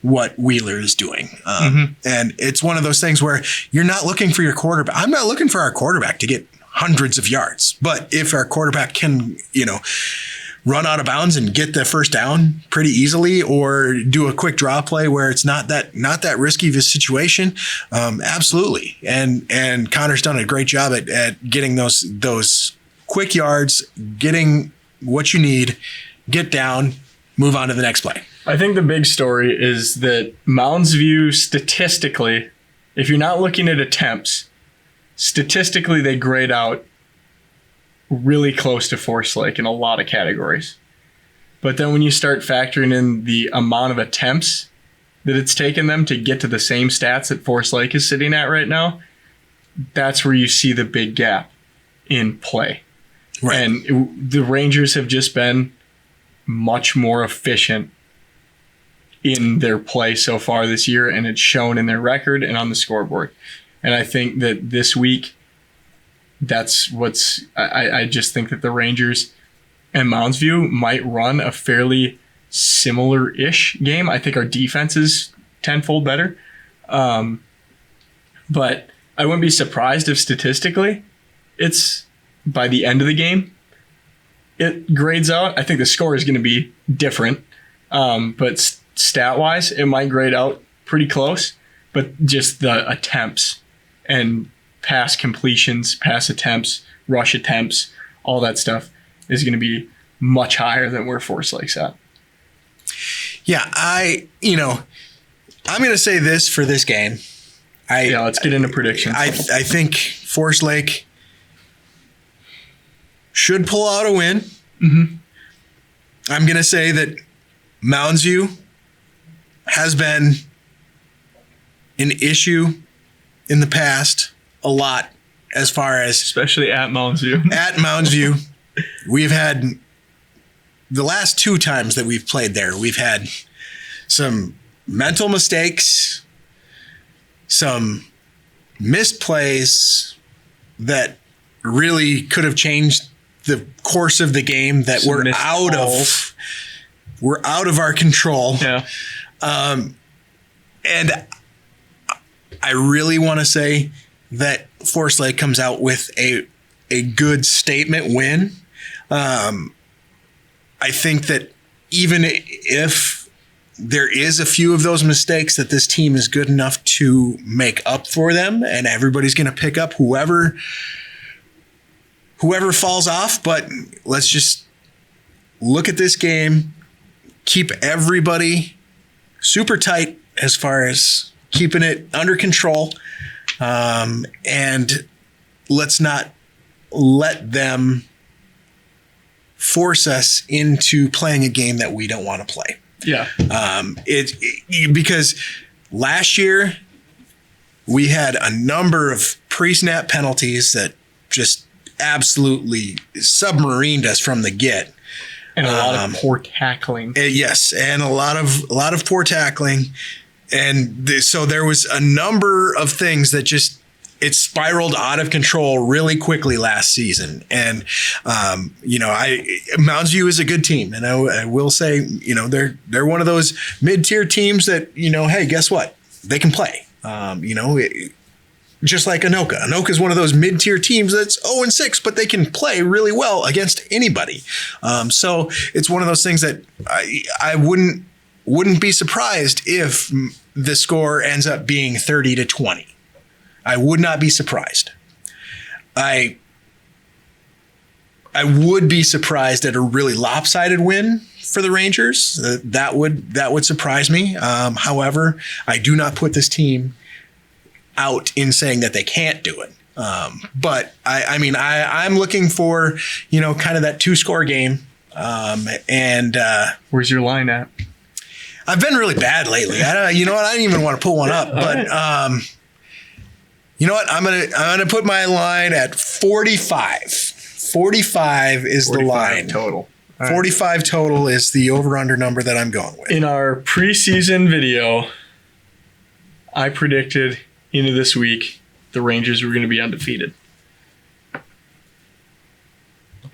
what Wheeler is doing. And it's one of those things where you're not looking for your quarterback. I'm not looking for our quarterback to get hundreds of yards. But if our quarterback can, run out of bounds and get the first down pretty easily, or do a quick draw play where it's not that risky of a situation, absolutely. And Connor's done a great job at getting those quick yards, getting what you need, get down, move on to the next play. I think the big story is that Mounds View, statistically, if you're not looking at attempts, statistically they grade out really close to Forest Lake in a lot of categories. But then when you start factoring in the amount of attempts that it's taken them to get to the same stats that Forest Lake is sitting at right now, that's where you see the big gap in play. Right. And the Rangers have just been much more efficient in their play so far this year, and it's shown in their record and on the scoreboard. And I think that this week, I just think that the Rangers and Mounds View might run a fairly similar-ish game. I think our defense is tenfold better. But I wouldn't be surprised if statistically it's by the end of the game it grades out. I think the score is going to be different. But stat-wise, it might grade out pretty close. But just the attempts and pass completions, pass attempts, rush attempts, all that stuff is going to be much higher than where Forest Lake's at. Yeah, I'm going to say this for this game. Let's get into predictions. I think Forest Lake should pull out a win. Mm-hmm. I'm going to say that Mounds View has been an issue in the past a lot, as far as especially at Mounds View. At Mounds View, we've had the last 2 times that we've played there, we've had some mental mistakes, some missed plays that really could have changed the course of the game that were out of our control. Yeah. And I really want to say that Forest Lake comes out with a good statement win. I think that even if there is a few of those mistakes, that this team is good enough to make up for them, and everybody's going to pick up whoever falls off. But let's just look at this game, keep everybody super tight as far as keeping it under control. And let's not let them force us into playing a game that we don't want to play. Yeah. Because last year we had a number of pre-snap penalties that just absolutely submarined us from the get. And a lot of poor tackling. Yes, and a lot of poor tackling. And so there was a number of things that just it spiraled out of control really quickly last season. And Mounds View is a good team, and I will say, they're one of those mid-tier teams that, hey, guess what? They can play. Just like Anoka. Anoka is one of those mid-tier teams that's 0-6, but they can play really well against anybody. So it's one of those things that I wouldn't be surprised if the score ends up being 30-20. I would not be surprised. I would be surprised at a really lopsided win for the Rangers. That would surprise me. However, I do not put this team out in saying that they can't do it. But I'm looking for, kind of that 2-score game. Where's your line at? I've been really bad lately. I didn't even want to pull one up, but you know what? I'm gonna put my line at 45. 45 is 45 the line total. right. 45 total is the over-under number that I'm going with. In our preseason video, I predicted into this week the Rangers were going to be undefeated.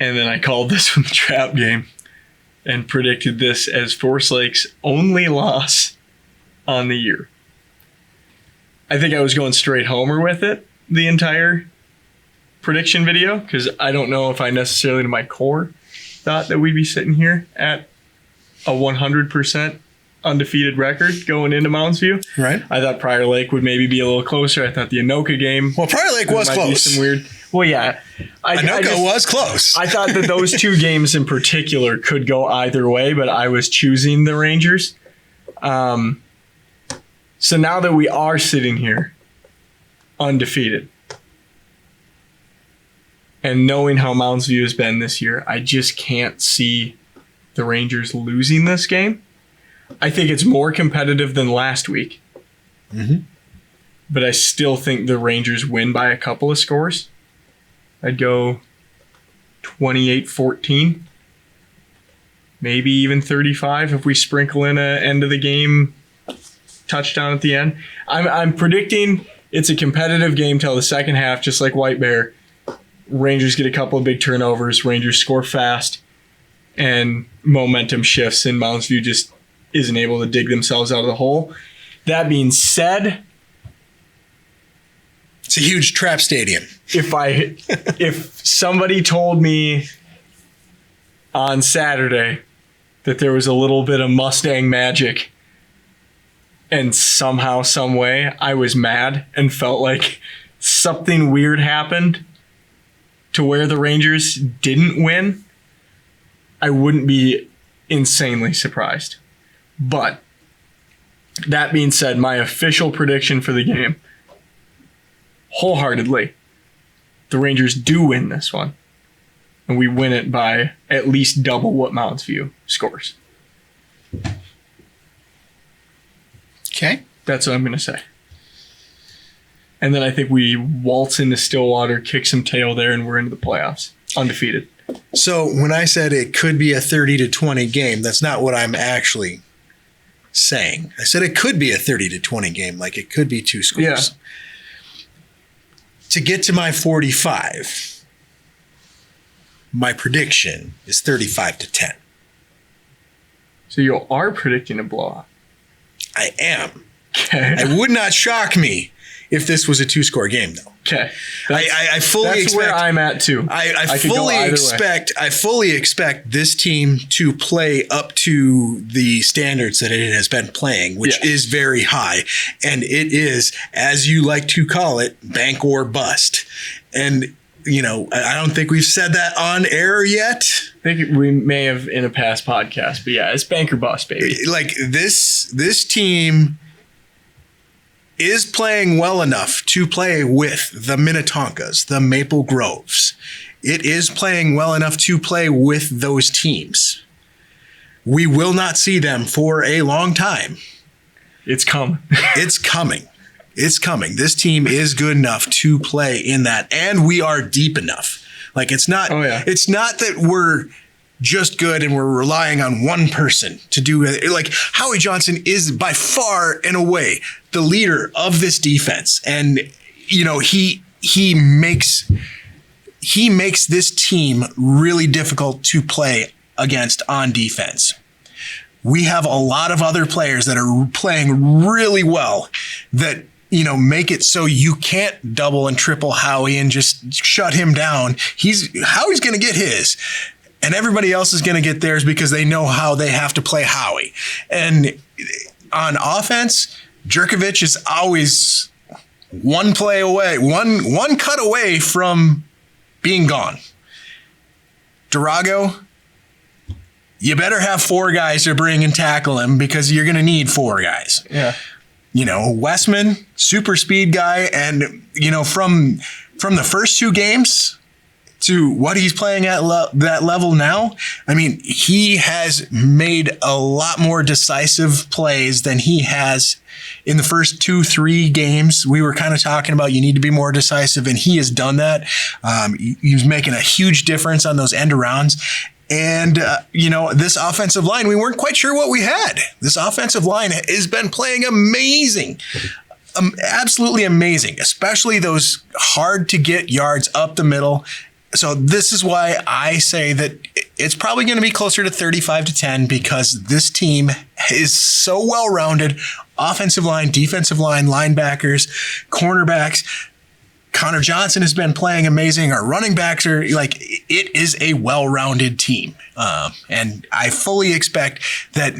And then I called this one the trap game and predicted this as Forest Lake's only loss on the year. I think I was going straight homer with it the entire prediction video because I don't know if I necessarily to my core thought that we'd be sitting here at a 100% undefeated record going into Mounds View. Right. I thought Prior Lake would maybe be a little closer. I thought the Anoka game. Well, Prior Lake was close. Some weird. Well, yeah. Anoka was close. I thought that those two games in particular could go either way, but I was choosing the Rangers. So now that we are sitting here undefeated and knowing how Mounds View has been this year, I just can't see the Rangers losing this game. I think it's more competitive than last week. Mm-hmm. But I still think the Rangers win by a couple of scores. I'd go 28-14. Maybe even 35 if we sprinkle in a end of the game touchdown at the end. I'm predicting it's a competitive game till the second half, just like White Bear. Rangers get a couple of big turnovers. Rangers score fast. And momentum shifts and Mounds View just isn't able to dig themselves out of the hole. That being said, it's a huge trap stadium. If somebody told me on Saturday that there was a little bit of Mustang magic and somehow, some way, I was mad and felt like something weird happened to where the Rangers didn't win, I wouldn't be insanely surprised. But that being said, my official prediction for the game, wholeheartedly, the Rangers do win this one. And we win it by at least double what Mounds View scores. Okay. That's what I'm going to say. And then I think we waltz into Stillwater, kick some tail there, and we're into the playoffs. Undefeated. So when I said it could be a 30-20 game, that's not what I'm actually saying. I said it could be a 30-20 game, like it could be two scores. Yeah. To get to my 45, my prediction is 35-10. So you are predicting a blowout. I am. Okay. It would not shock me if this was a two-score game, though. Okay. I fully that's expect. Where I'm at too. I fully expect this team to play up to the standards that it has been playing, which is very high, and it is, as you like to call it, bank or bust. And you know, I don't think we've said that on air yet. I think we may have in a past podcast, but yeah, it's bank or bust, baby. Like this team is playing well enough to play with the Minnetonkas, the Maple Groves. It is playing well enough to play with those teams. We will not see them for a long time. It's coming. It's coming. It's coming. This team is good enough to play in that, and we are deep enough. Like it's not. Oh, yeah. It's not that we're just good and we're relying on one person to do it. Like Howie Johnson is by far and away the leader of this defense, and you know he makes this team really difficult to play against on defense. We have a lot of other players that are playing really well that, you know, make it so you can't double and triple Howie and just shut him down. Howie's going to get his, and everybody else is going to get theirs because they know how they have to play Howie. And on offense, Jurkovich is always one play away, one cut away from being gone. Durago, you better have four guys to bring and tackle him because you're going to need four guys. Yeah. You know, Westman, super speed guy. And, you know, from the first two games to what he's playing at that level now, I mean, he has made a lot more decisive plays than he has in the first 2-3 games. We were kind of talking about you need to be more decisive, and he has done that. He was making a huge difference on those end arounds. And, this offensive line, we weren't quite sure what we had. This offensive line has been playing amazing. Absolutely amazing, especially those hard to get yards up the middle. So this is why I say that it's probably going to be closer to 35-10 because this team is so well-rounded. Offensive line, defensive line, linebackers, cornerbacks. Connor Johnson has been playing amazing. Our running backs are it is a well-rounded team. And I fully expect that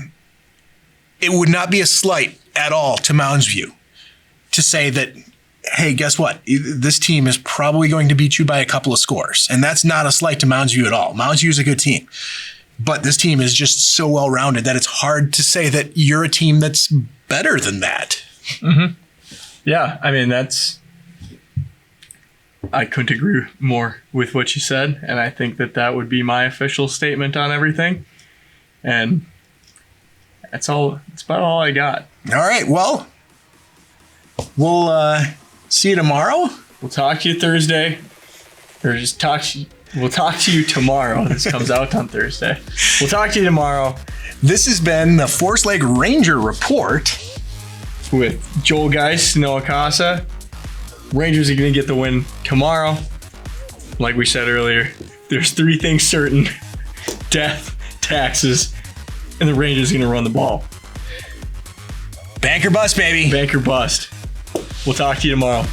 it would not be a slight at all to Mounds View to say that, hey, guess what? This team is probably going to beat you by a couple of scores. And that's not a slight to Mounds View at all. Mounds View is a good team. But this team is just so well-rounded that it's hard to say that you're a team that's better than that. Mm-hmm. Yeah, I mean, I couldn't agree more with what you said. And I think that would be my official statement on everything. And that's about all I got. All right, well, we'll see you tomorrow. We'll talk to you Thursday. We'll talk to you tomorrow. This comes out on Thursday. We'll talk to you tomorrow. This has been the Forest Lake Ranger Report with Joel Geist, Noah Casa. Rangers are going to get the win tomorrow. Like we said earlier, there's 3 things certain: death, taxes, and the Rangers are going to run the ball. Bank or bust, baby. Bank or bust. We'll talk to you tomorrow.